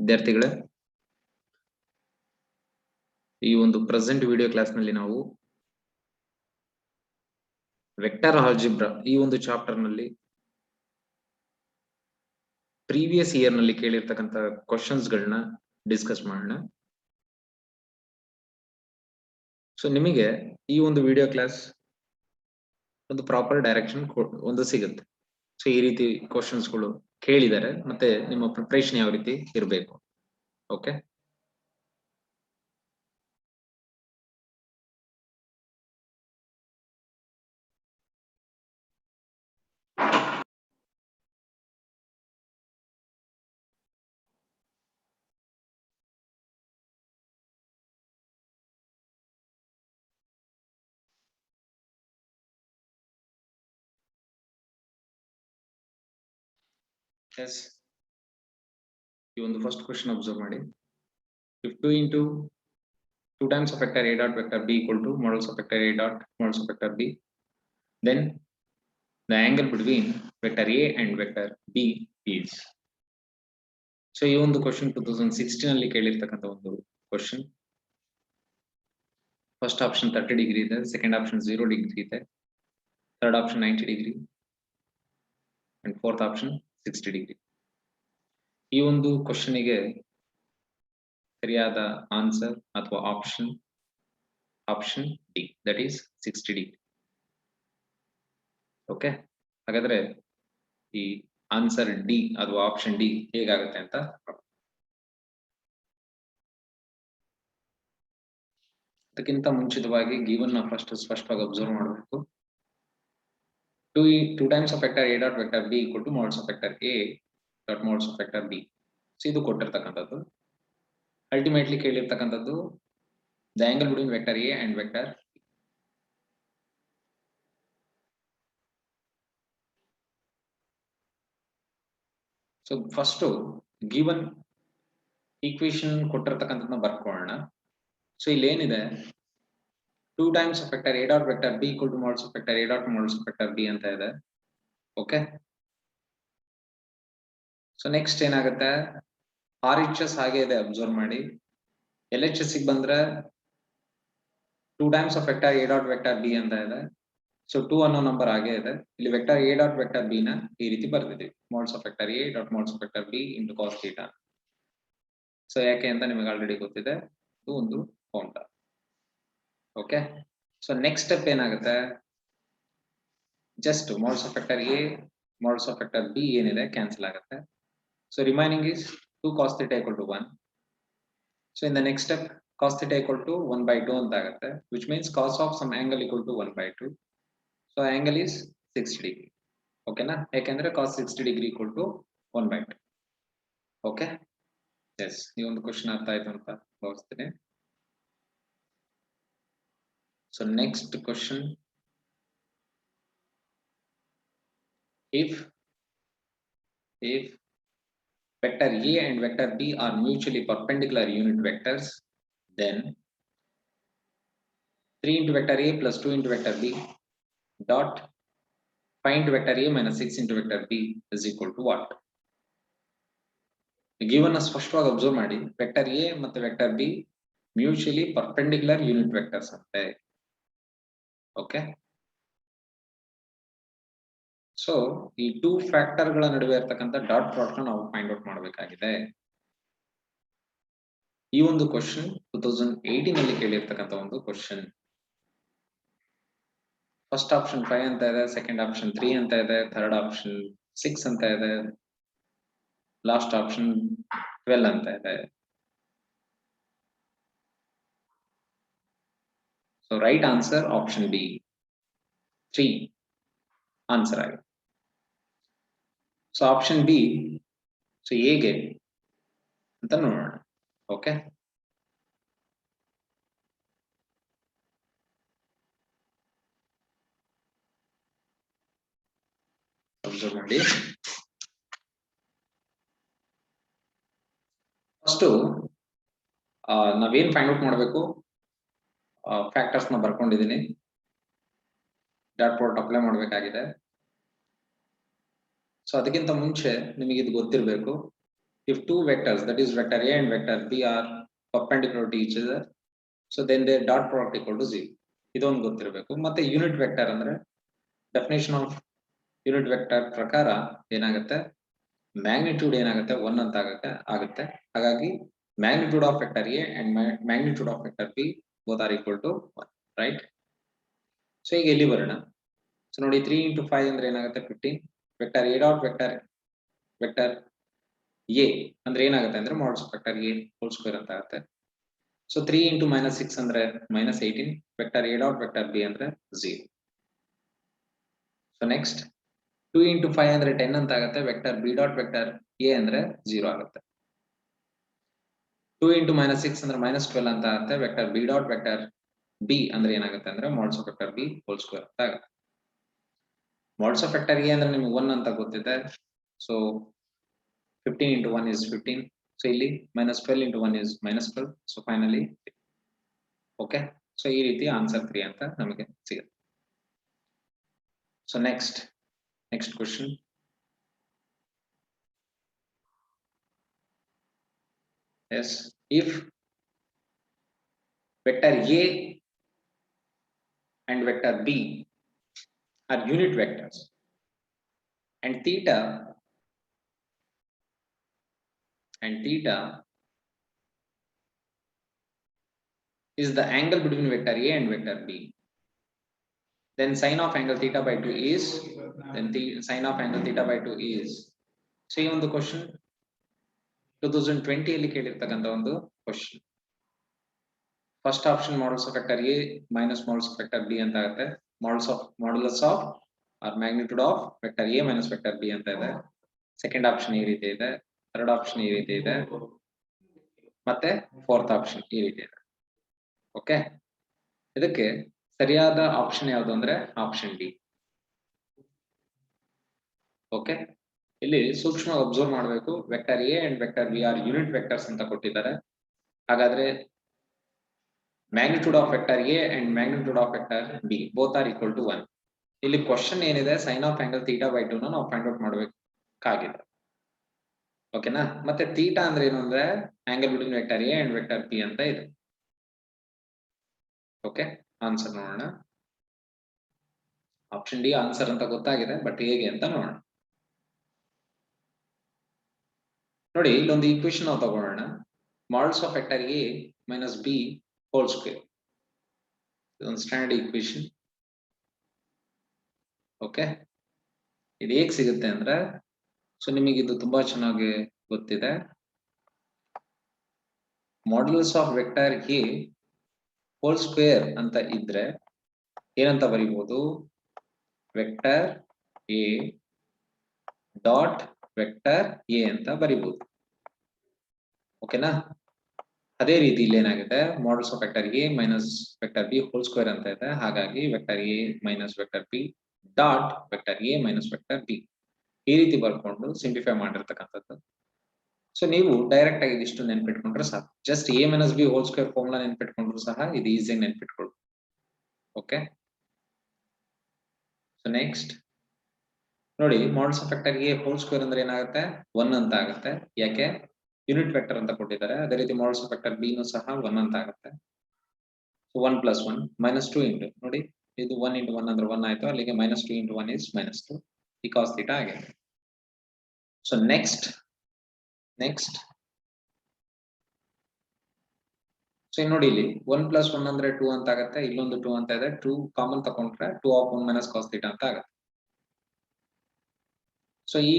ವಿದ್ಯಾರ್ಥಿಗಳೇ, ಈ ಒಂದು ಪ್ರೆಸೆಂಟ್ ವಿಡಿಯೋ ಕ್ಲಾಸ್ ನಲ್ಲಿ ನಾವು ವೆಕ್ಟರ್ ಆಲ್ಜಿಬ್ರಾ ಈ ಒಂದು ಚಾಪ್ಟರ್ ನಲ್ಲಿ ಪ್ರೀವಿಯಸ್ ಇಯರ್ ನಲ್ಲಿ ಕೇಳಿರ್ತಕ್ಕಂಥ ಕ್ವಶನ್ಸ್ ಗಳನ್ನ ಡಿಸ್ಕಸ್ ಮಾಡೋಣ. ಸೊ ನಿಮಗೆ ಈ ಒಂದು ವಿಡಿಯೋ ಕ್ಲಾಸ್ ಒಂದು ಪ್ರಾಪರ್ ಡೈರೆಕ್ಷನ್ ಒಂದು ಸಿಗುತ್ತೆ. ಸೊ ಈ ರೀತಿ ಕ್ವಶನ್ಸ್ ಗಳು ಕೇಳಿದ್ದಾರೆ, ಮತ್ತೆ ನಿಮ್ಮ ಪ್ರಿಪರೇಷನ್ ಯಾವ ರೀತಿ ಇರಬೇಕು. ಓಕೆ, ಈ ಒಂದು ಫಸ್ಟ್ ಕ್ವಶನ್ ಅಬ್ಸರ್ವ್ ಮಾಡಿ. If 2 into 2 times of vector a dot vector b equal to modulus of vector a dot modulus of vector b, then the angle between vector a and vector b is. So ಈ ಒಂದು question 2016 ಅಲ್ಲಿ ಕೇಳಿರ್ತಕ್ಕಂಥ ಒಂದು question. First option 30 degree ಇದೆ, second option 0 degree ಇದೆ, third option 90 degree and fourth option 60 degree. ಈ ಒಂದು question ಗೆ ಸರಿಯಾದ ಆನ್ಸರ್ ಅಥವಾ option D, that is 60 degree. Okay, ಹಾಗಾದ್ರೆ ಈ ಆನ್ಸರ್ ಡಿ ಅಥವಾ ಆಪ್ಷನ್ ಡಿ ಹೇಗಾಗುತ್ತೆ ಅಂತ ಅದಕ್ಕಿಂತ ಮುಂಚಿತವಾಗಿ ಗಿವನ್ ನ ಫಸ್ಟ್ ಸ್ಪಷ್ಟವಾಗಿ ಅಬ್ಸರ್ವ್ ಮಾಡಬೇಕು. 2 times of vector a dot vector b equal to modulus of vector a dot modulus of vector b. So ಇದು ಕೊಟ್ಟಿರ್ತಕ್ಕಂಥದ್ದು. ಅಲ್ಟಿಮೇಟ್ಲಿ ಕೇಳಿರ್ತಕ್ಕಂಥದ್ದು the angle between vector A and vector B. So first given equation ಕೊಟ್ಟಿರ್ತಕ್ಕಂಥದ್ದನ್ನ ಬರ್ಕೊಳ್ಳೋಣ. So ಇಲ್ಲಿ ಏನಿದೆ, 2 times of vector a dot vector b equal to modulus of vector a dot modulus of vector b ಅಂತ ಇದೆ. Okay, so next ಏನಾಗುತ್ತೆ, RHS ಹಾಗೆ ಇದೆ, observe ಮಾಡಿ. LHS ಗೆ ಬಂದ್ರೆ 2 times of vector a dot vector b ಅಂತ ಇದೆ. ಸೊ 2 ಅನ್ನೋ ನಂಬರ್ ಹಾಗೆ ಇದೆ. ಇಲ್ಲಿ vector a dot vector b ನ ಈ ರೀತಿ ಬರ್ದಿದ್ದೀವಿ, modulus of vector a dot modulus of vector b into cos theta. So ಯಾಕೆ ಅಂತ ನಿಮಗೆ ಆಲ್ರೆಡಿ ಗೊತ್ತಿದೆ, ಇದು ಒಂದು formula. Okay, so next step ಏನಾಗುತ್ತೆ, just modulus of vector a modulus of vector b ಏನಿದೆ ಕ್ಯಾನ್ಸಲ್ ಆಗುತ್ತೆ. So remaining is 2 cos theta equal to 1. So in the next step cos theta equal to 1 by 2 ಅಂತ ಆಗುತ್ತೆ, which means cos of some angle equal to 1 by 2. So angle is 60 degree. ಓಕೆನಾ, ಯಾಕೆಂದ್ರೆ cos 60 degree equal to 1 by 2. Okay, S, ಈ ಒಂದು question ಅರ್ಥ ಆಯ್ತು ಅಂತ ಭಾವಿಸ್ತೀನಿ. So next question, if vector a and vector b are mutually perpendicular unit vectors, then 3 into vector a plus 2 into vector b dot 5 into vector a minus 6 into vector b is equal to what? Given ಸ್ಪಷ್ಟವಾಗಿ observe ಮಾಡಿ. Vector a ಮತ್ತು vector b mutually perpendicular unit vectors ಅಂತೆ. Okay, so ಈ 2 factor ಗಳ ನಡುವೆ ಇರ್ತಕ್ಕಂಥ dot product ನಾವು find out ಮಾಡಬೇಕಾಗಿದೆ. ಈ ಒಂದು ಕ್ವಶನ್ 2018 ಅಲ್ಲಿ ಕೇಳಿರ್ತಕ್ಕಂಥ ಒಂದು ಕ್ವಶನ್. ಫಸ್ಟ್ ಆಪ್ಷನ್ 5 ಅಂತ ಇದೆ, ಸೆಕೆಂಡ್ ಆಪ್ಷನ್ 3 ಅಂತ ಇದೆ, ಥರ್ಡ್ ಆಪ್ಷನ್ 6 ಅಂತ ಇದೆ, ಲಾಸ್ಟ್ ಆಪ್ಷನ್ 12 ಅಂತ ಇದೆ. So right answer option B 3 answer ಆಗಿದೆ. ಸೊ ಆಪ್ಷನ್ ಬಿ, ಸೊ ಹೇಗೆ ಅಂತ ನೋಡೋಣ. ಓಕೆ, ಅಬ್ಸರ್ವ್ ಮಾಡಿ. ಫಸ್ಟ್ ನಾವೇನ್ ಫೈಂಡ್ ಔಟ್ ಮಾಡಬೇಕು, ಫ್ಯಾಕ್ಟರ್ಸ್ ನ ಬರ್ಕೊಂಡಿದ್ದೀನಿ, ಡಾಟ್ ಪ್ರಾಡಕ್ಟ್ ಅಪ್ಲೈ ಮಾಡಬೇಕಾಗಿದೆ. ಸೊ ಅದಕ್ಕಿಂತ ಮುಂಚೆ ನಿಮಗೆ ಇದು ಗೊತ್ತಿರಬೇಕು, if two vectors, that is vector A and vector B, are perpendicular to each other, so then their dot product equal to 0. ಇದೊಂದು ಗೊತ್ತಿರಬೇಕು. ಮತ್ತೆ ಯೂನಿಟ್ ವೆಕ್ಟರ್ ಅಂದ್ರೆ ಡೆಫಿನೇಷನ್ ಆಫ್ ಯೂನಿಟ್ ವೆಕ್ಟರ್ ಪ್ರಕಾರ ಏನಾಗುತ್ತೆ, ಮ್ಯಾಗ್ನಿಟ್ಯೂಡ್ ಏನಾಗುತ್ತೆ 1 ಅಂತ ಆಗುತ್ತೆ. ಹಾಗಾಗಿ magnitude of vector A and magnitude of vector B both are equal to 1, right? So ಈಗ ಎಲ್ಲಿ ಬರೋಣ. ಸೊ ನೋಡಿ 3 into 5 ಅಂದ್ರೆ ಏನಾಗುತ್ತೆ 15. Vector A dot vector A ಅಂದ್ರೆ ಏನಾಗುತ್ತೆ ಅಂದ್ರೆ ಮಾಡ್ಸ್ ವೆಕ್ಟರ್ ಎ ಹೋಲ್ ಸ್ಕ್ವೇರ್ ಅಂತ ಆಗುತ್ತೆ. ಸೊ 3 into -6 ಅಂದ್ರೆ -18. Vector A dot vector B ಅಂದ್ರೆ 0. ಸೊ ನೆಕ್ಸ್ಟ್ 2 into 5 ಅಂದ್ರೆ 10 ಅಂತ ಆಗುತ್ತೆ. Vector B dot vector A ಅಂದ್ರೆ 0 ಆಗುತ್ತೆ. 2 into -6 ಅಂದ್ರೆ -12 ಅಂತ ಆಗುತ್ತೆ. Vector B dot vector B ಅಂದ್ರೆ ಏನಾಗುತ್ತೆ ಅಂದ್ರೆ mods of vector B whole square ಅಂತ ಆಗುತ್ತೆ. ಮಾಡ್ಸ್ ಆಫ್ ವೆಕ್ಟರ್ ಎ ಅಂದ್ರೆ ನಿಮಗೆ 1 ಅಂತ ಗೊತ್ತಿದೆ. So 15 into 1 is 15. ಸೊ ಇಲ್ಲಿ -12 into 1 is -12. So finally okay. So ಈ ರೀತಿ ಆನ್ಸರ್ 3 ಅಂತ ನಮಗೆ ಸಿಗುತ್ತೆ. So next question. Yes, if vector A and vector B are unit vectors and theta is the angle between vector A and vector B, then sine of angle theta by 2 is, sine of angle theta by 2 is. So ಈ ಒಂದು question 2020 ಅಲ್ಲಿ ಕೇಳಿರ್ತಕ್ಕಂಥ ಒಂದು question. First option modulus of vector A minus modulus of vector B ಅಂತ ಆಗುತ್ತೆ. Modulus of or magnitude of vector A minus vector B ಅಂತ ಇದೆ. Second option ಈ ರೀತಿ ಇದೆ, ಥರ್ಡ್ ಆಪ್ಷನ್ ಈ ರೀತಿ ಇದೆ, ಮತ್ತೆ ಫೋರ್ತ್ ಆಪ್ಷನ್ ಈ ರೀತಿ ಇದೆ. ಓಕೆ, ಇದಕ್ಕೆ ಸರಿಯಾದ ಆಪ್ಷನ್ ಯಾವುದು ಅಂದ್ರೆ ಆಪ್ಷನ್ ಡಿ. ಓಕೆ, ಇಲ್ಲಿ ಸೂಕ್ಷ್ಮ ಅಬ್ಸರ್ವ್ ಮಾಡಬೇಕು. Vector A and vector B are unit vectors ಅಂತ ಕೊಟ್ಟಿದ್ದಾರೆ. ಹಾಗಾದ್ರೆ magnitude of vector A and magnitude of vector B both are equal to 1. ಇಲ್ಲಿ ಕ್ವಶನ್ ಏನಿದೆ, sine of angle theta by 2 ನಾವು find out ಮಾಡಬೇಕಾಗಿದೆ. ಓಕೆನಾ? ಮತ್ತೆ ಥೀಟಾ ಅಂದ್ರೆ ಏನು ಅಂದ್ರೆ angle between vector A and vector B ಅಂತ ಇದೆ. ಓಕೆ, ಆನ್ಸರ್ ನೋಡೋಣ. ಆಪ್ಷನ್ ಡಿ ಆನ್ಸರ್ ಅಂತ ಗೊತ್ತಾಗಿದೆ, ಬಟ್ ಹೇಗೆ ಅಂತ ನೋಡೋಣ. ನೋಡಿ, ಇಲ್ಲೊಂದು ಈಕ್ವೇಶನ್ ನಾವು ತಗೊಳ್ಳೋಣ. Modulus of vector A minus B whole square, ಇದೊಂದು ಸ್ಟ್ಯಾಂಡರ್ಡ್ ಈಕ್ವೇಶನ್. ಓಕೆ, ಇದು ಹೇಗೆ ಸಿಗುತ್ತೆ ಅಂದ್ರೆ, ಸೊ ನಿಮಗೆ ಇದು ತುಂಬಾ ಚೆನ್ನಾಗಿ ಗೊತ್ತಿದೆ. Modulus of vector A whole square ಅಂತ ಇದ್ರೆ ಏನಂತ ಬರೀಬಹುದು, vector A dot vector A ಅಂತ ಬರೀಬಹುದು. ಓಕೆನಾ? ಅದೇ ರೀತಿ ಇಲ್ಲಿ ಏನಾಗಿದೆ, modulus of vector A minus vector B whole square ಅಂತ ಇದೆ. ಹಾಗಾಗಿ vector A minus vector B dot vector A minus vector B ಈ ರೀತಿ ಬರ್ಕೊಂಡು ಸಿಂಪ್ಲಿಫೈ ಮಾಡಿರ್ತಕ್ಕಂಥದ್ದು. ಸೊ ನೀವು ಡೈರೆಕ್ಟ್ ಆಗಿ ಇದಿಷ್ಟು ನೆನ್ಪಿಟ್ಕೊಂಡ್ರೆ ಸಾಕು. Just A minus B whole square formula ನೆನ್ಪಿಟ್ಕೊಂಡ್ರು ಸಹ ಇದು ಈಸಿಯಾಗಿ ನೆನ್ಪಿಟ್ಕೊಳ್ಳಿ. ಓಕೆ, ಸೊ ನೆಕ್ಸ್ಟ್ ನೋಡಿ, modulus of vector A whole square ಅಂದ್ರೆ ಏನಾಗುತ್ತೆ 1 ಅಂತ ಆಗುತ್ತೆ. ಯಾಕೆ? ಯೂನಿಟ್ ವೆಕ್ಟರ್ ಅಂತ ಕೊಟ್ಟಿದ್ದಾರೆ. ಅದೇ ರೀತಿ ಮಾಡ್ಯುಲಸ್ ಆಫ್ ವೆಕ್ಟರ್ ಬಿ ನು ಸಹ 1 ಅಂತ ಆಗುತ್ತೆ. ಸೊ 1 + 1 -2 ಇಂಟು, ನೋಡಿ ಇದು 1 × 1 ಅಂದ್ರೆ 1 ಆಯ್ತು. ಅಲ್ಲಿಗೆ -2 × 1 is -2 ಈ ಕಾಸ್ ಥೀಟಾ ಆಗಿದೆ. ಸೊ ನೆಕ್ಸ್ಟ್ ಸೊ ನೋಡಿ, ಇಲ್ಲಿ 1 + 1 ಅಂದ್ರೆ 2 ಅಂತ ಆಗುತ್ತೆ. ಇಲ್ಲೊಂದು 2 ಅಂತ ಇದೆ. 2 ಕಾಮನ್ ತಗೊಂಡ್ರೆ 2 of 1 - cos θ ಅಂತ ಆಗುತ್ತೆ. ಸೊ ಈ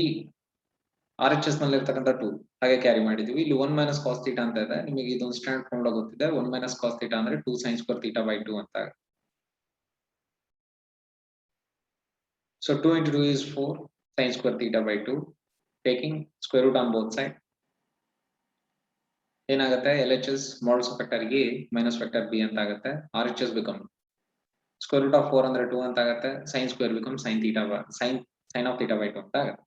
RHS ನಲ್ಲಿ ಇರ್ತಕ್ಕಂಥ 2 ಹಾಗೆ ಕ್ಯಾರಿ ಮಾಡಿದೀವಿ. ಇಲ್ಲಿ 1 - cos θ ಅಂತ ಇದೆ. ನಿಮಗೆ ಇದೊಂದು ಸ್ಟ್ಯಾಂಡರ್ಡ್ ಫಾರ್ಮುಲಾ ಗೊತ್ತಿದೆ. 1 - cos θ ಅಂದ್ರೆ 2 sin² θ by 2 ಅಂತ ಆಗುತ್ತೆ. So 2 × 2 is 4 sin² θ by 2. Taking square root on both sides. ಏನಾಗುತ್ತೆ, LHS modulus of vector A minus vector B ಅಂತ ಆಗುತ್ತೆ. RHS become square root of 4 ಅಂದ್ರೆ 2 ಅಂತ ಆಗುತ್ತೆ. sin² become sin of θ by 2 ಅಂತ ಆಗುತ್ತೆ.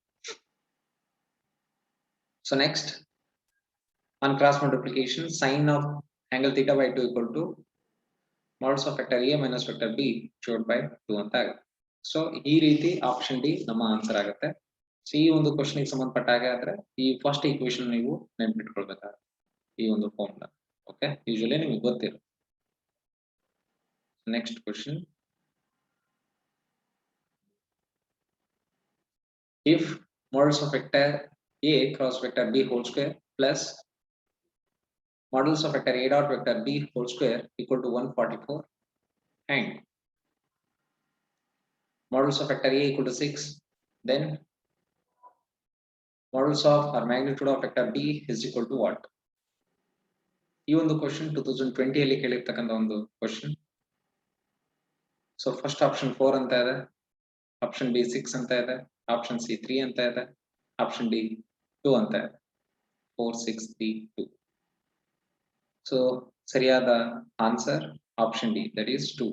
So next, on cross multiplication, sin of angle θ by 2 equal to modulus of vector A minus vector B divided by 2 ಅಂತ ಆಗುತ್ತೆ. So ಈ ರೀತಿ option D ನಮ್ಮ ಆನ್ಸರ್ ಆಗುತ್ತೆ. ಸೊ ಈ ಒಂದು ಕ್ವಶನ್ ಗೆ ಸಂಬಂಧಪಟ್ಟ ಹಾಗೆ ಆದ್ರೆ ಈ ಫಸ್ಟ್ ಈಕ್ವೇಶನ್ ನೀವು ನೆನ್ಪಿಟ್ಕೊಳ್ಬೇಕಾಗುತ್ತೆ ಈ ಒಂದು ಫಾರ್ಮುಲಾ. ಓಕೆ, ಯೂಶುವಲಿ ನಿಮಗೆ ಗೊತ್ತಿರುತ್ತೆ. Next question, if modulus of vector A cross vector B whole square plus modulus of vector A dot vector B whole square equal to 144 and modulus of vector A equal to 6, then modulus of or magnitude of vector B is equal to what? ಈ ಒಂದು question 2020 ಅಲ್ಲಿ ಕೇಳಿರ್ತಕ್ಕಂಥ ಒಂದು question. So first option 4 ಅಂತ ಇದೆ, option B 6 ಅಂತ ಇದೆ, option C 3 ಅಂತ ಇದೆ, ಆಪ್ಷನ್ ಡಿ 2 ಅಂತ ಇದೆ. 4 6 3 2. ಸೊ ಸರಿಯಾದ answer option D, that is 2.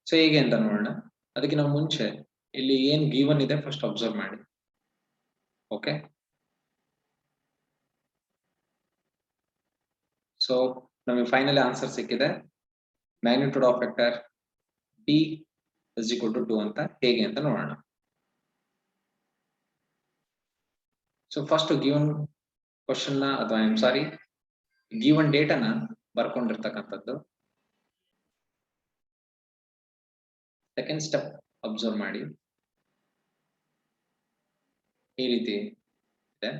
So ಹೇಗೆ ಅಂತ ನೋಡೋಣ. ಅದಕ್ಕಿಂತ ಮುಂಚೆ ಇಲ್ಲಿ ಏನ್ ಗಿವನ್ ಇದೆ ಫಸ್ಟ್ ಅಬ್ಸರ್ವ್ ಮಾಡಿ. ಓಕೆ, ಸೊ ನಮಗೆ ಫೈನಲ್ ಆನ್ಸರ್ ಸಿಕ್ಕಿದೆ. Magnitude of vector B is equal to 2 ಅಂತ. ಹೇಗೆ ಅಂತ ನೋಡೋಣ. ಸೊ ಫಸ್ಟ್ ಗಿವನ್ ಕ್ವಶನ್ ನ ಅಥವಾ ಗಿವನ್ ಡೇಟಾನ ಬರ್ಕೊಂಡಿರ್ತಕ್ಕಂಥದ್ದು. ಸೆಕೆಂಡ್ ಸ್ಟೆಪ್ ಅಬ್ಸರ್ವ್ ಮಾಡಿ. ಈ ರೀತಿ ಇದೆ,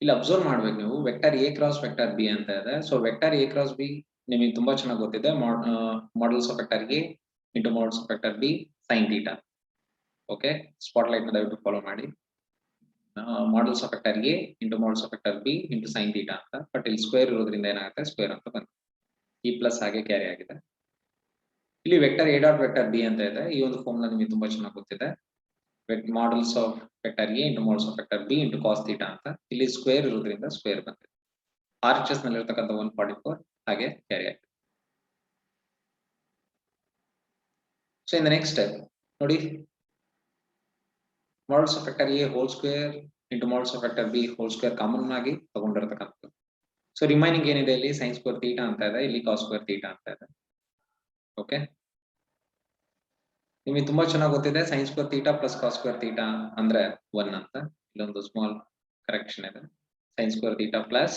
ಇಲ್ಲಿ ಅಬ್ಸರ್ವ್ ಮಾಡ್ಬೇಕು ನೀವು. Vector A cross vector B ಅಂತ ಇದೆ. So vector A cross B ನಿಮಗೆ ತುಂಬಾ ಚೆನ್ನಾಗಿ ಗೊತ್ತಿದೆ. Modulus of vector A into modulus of vector B sine theta. Okay, spot light ನ ದಯವಿಟ್ಟು ಫಾಲೋ ಮಾಡಿ. Models of vector A into modulus of vector B into sine theta ಅಂತ. But ಇಲ್ಲಿ square ಇರೋದ್ರಿಂದ ಏನಾಗುತ್ತೆ, ಸ್ಕ್ವೇರ್ ಅಂತ ಬಂತು. ಈ ಪ್ಲಸ್ ಹಾಗೆ ಕ್ಯಾರಿ ಆಗಿದೆ. ಇಲ್ಲಿ vector A dot vector B ಅಂತ ಇದೆ. ಈ ಒಂದು ಫಾರ್ಮುಲಾ ನಿಮಗೆ ತುಂಬಾ ಚೆನ್ನಾಗಿ ಗೊತ್ತಿದೆ. Modulus of vector A into modulus of vector B into cos theta ಅಂತ. ಇಲ್ಲಿ ಸ್ಕ್ವೇರ್ ಇರೋದ್ರಿಂದ ಸ್ಕ್ವೇರ್ ಬಂದಿದೆ. RHS ನಲ್ಲಿ ಇರತಕ್ಕಂಥ 144 ಹಾಗೆ ಕ್ಯಾರಿ ಆಗಿದೆ. So in the next step ನೋಡಿ, modulus of vector A whole square into modulus of vector B whole square common ಆಗಿ ತಗೊಂಡಿರತಕ್ಕಂಥದ್ದು. ಸೊ ರಿಮೈನಿಂಗ್ ಏನಿದೆ, ಇಲ್ಲಿ ಸೈನ್ ಸ್ಕ್ವೇರ್ ಥೀಟಾ ಅಂತ ಇದೆ, ಇಲ್ಲಿ ಕಾಸ್ ಸ್ಕ್ವೇರ್ ಥೀಟಾ ಅಂತ ಇದೆ. ಓಕೆ, ನಿಮಗೆ ತುಂಬಾ ಚೆನ್ನಾಗಿ ಗೊತ್ತಿದೆ. Sine square theta plus cos square theta ಅಂದ್ರೆ 1 ಅಂತ. ಇಲ್ಲೊಂದು ಸ್ಮಾಲ್ ಕರೆಕ್ಷನ್ ಇದೆ. Sine square theta plus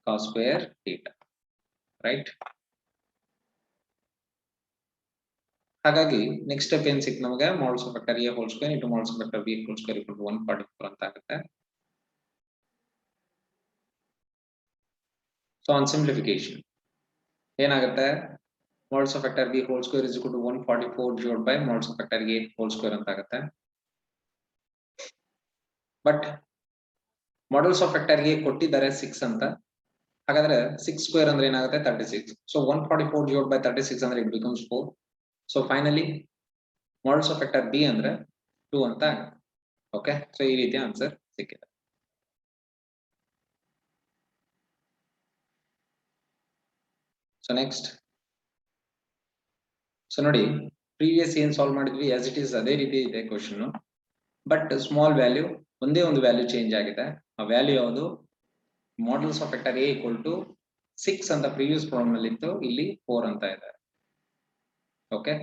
cos square theta, right? ಹಾಗಾಗಿ ನೆಕ್ಸ್ಟ್ ಸ್ಟೆಪ್ ಏನ್ ಸಿಕ್ತು ನಮಗೆ, modulus of vector A whole square into modulus of vector B whole square equal to 144 ಅಂತ ಆಗುತ್ತೆ. ಸೊ ಆನ್ ಸಿಂಪ್ಲಿಫಿಕೇಶನ್ ಏನಾಗುತ್ತೆ, modulus of vector B whole square is equal to 144 divide by modulus of vector A whole square ಅಂತ ಆಗುತ್ತೆ. But models of vector A ಕೊಟ್ಟಿದ್ದಾರೆ 6 ಅಂತ. ಹಾಗಾದ್ರೆ 6 square ಅಂದ್ರೆ ಏನಾಗುತ್ತೆ, 36. ಸೊ 144 ಡಿವೈಡ್ ಬೈ 36 ಅಂದ್ರೆ it becomes 4. So finally models of vector B ಅಂದ್ರೆ 2 ಅಂತ ಆಗುತ್ತೆ. ಓಕೆ, ಸೊ ಈ ರೀತಿ ಆನ್ಸರ್ ಸಿಕ್ಕಿದೆ. ಸೊ ನೆಕ್ಸ್ಟ್, ಸೊ ನೋಡಿ ಪ್ರೀವಿಯಸ್ ಏನ್ ಸಾಲ್ವ್ ಮಾಡಿದ್ವಿ ಆಸ್ ಇಟ್ ಈಸ್ ಅದೇ ರೀತಿ ಇದೆ ಕ್ವಶನ್. ಬಟ್ ಸ್ಮಾಲ್ ವ್ಯಾಲ್ಯೂ, ಒಂದೇ ಒಂದು ವ್ಯಾಲ್ಯೂ ಚೇಂಜ್ ಆಗಿದೆ. ಆ ವ್ಯಾಲ್ಯೂ ಯಾವುದು, modulus of vector A equal to 6 ಅಂತ ಪ್ರೀವಿಯಸ್ ಪ್ರಾಬ್ಲಮ್ ಅಲ್ಲಿ ಇತ್ತು, ಇಲ್ಲಿ 4 ಅಂತ ಇದೆ. ಓಕೆ,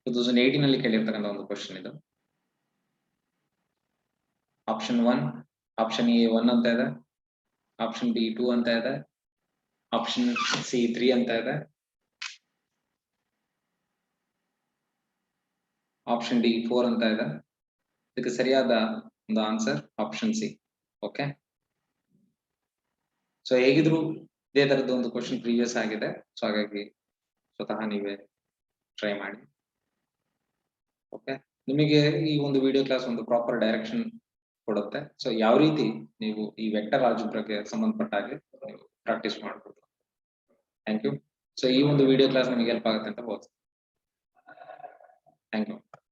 2018 ಅಲ್ಲಿ ಕೇಳಿರ್ತಕ್ಕಂಥ ಒಂದು ಕ್ವಶನ್ ಇದು. ಆಪ್ಷನ್ 1, ಆಪ್ಷನ್ ಎ 1 ಅಂತ ಇದೆ, ಆಪ್ಷನ್ ಬಿ 2 ಅಂತ ಇದೆ, ಆಪ್ಷನ್ ಸಿ 3 ಅಂತ ಇದೆ, ಆಪ್ಷನ್ ಡಿ 4 ಅಂತ ಇದೆ. ಇದಕ್ಕೆ ಸರಿಯಾದ ಒಂದು answer option C. Okay, so ಹೇಗಿದ್ರು ಇದೇ ತರದ್ದು ಒಂದು ಕ್ವಶನ್ ಪ್ರೀವಿಯಸ್ ಆಗಿದೆ. ಸೊ ಹಾಗಾಗಿ ಸ್ವತಃ ನೀವೇ ಟ್ರೈ ಮಾಡಿ. ಓಕೆ, ನಿಮಗೆ ಈ ಒಂದು ವಿಡಿಯೋ ಕ್ಲಾಸ್ ಒಂದು ಪ್ರಾಪರ್ ಡೈರೆಕ್ಷನ್ ಕೊಡುತ್ತೆ. ಸೊ ಯಾವ ರೀತಿ ನೀವು ಈ ವೆಕ್ಟರ್ ಆಲ್ಜಿಬ್ರಾಗೆ ಸಂಬಂಧಪಟ್ಟ ಹಾಗೆ ನೀವು ಪ್ರಾಕ್ಟೀಸ್ ಮಾಡಬಹುದು. Thank you. ಸೊ ಈ ಒಂದು ವಿಡಿಯೋ ಕ್ಲಾಸ್ ನಿಮಗೆ ಹೆಲ್ಪ್ ಆಗುತ್ತೆ ಅಂತ ಭಾವಿಸ್ತೀನಿ. Thank you.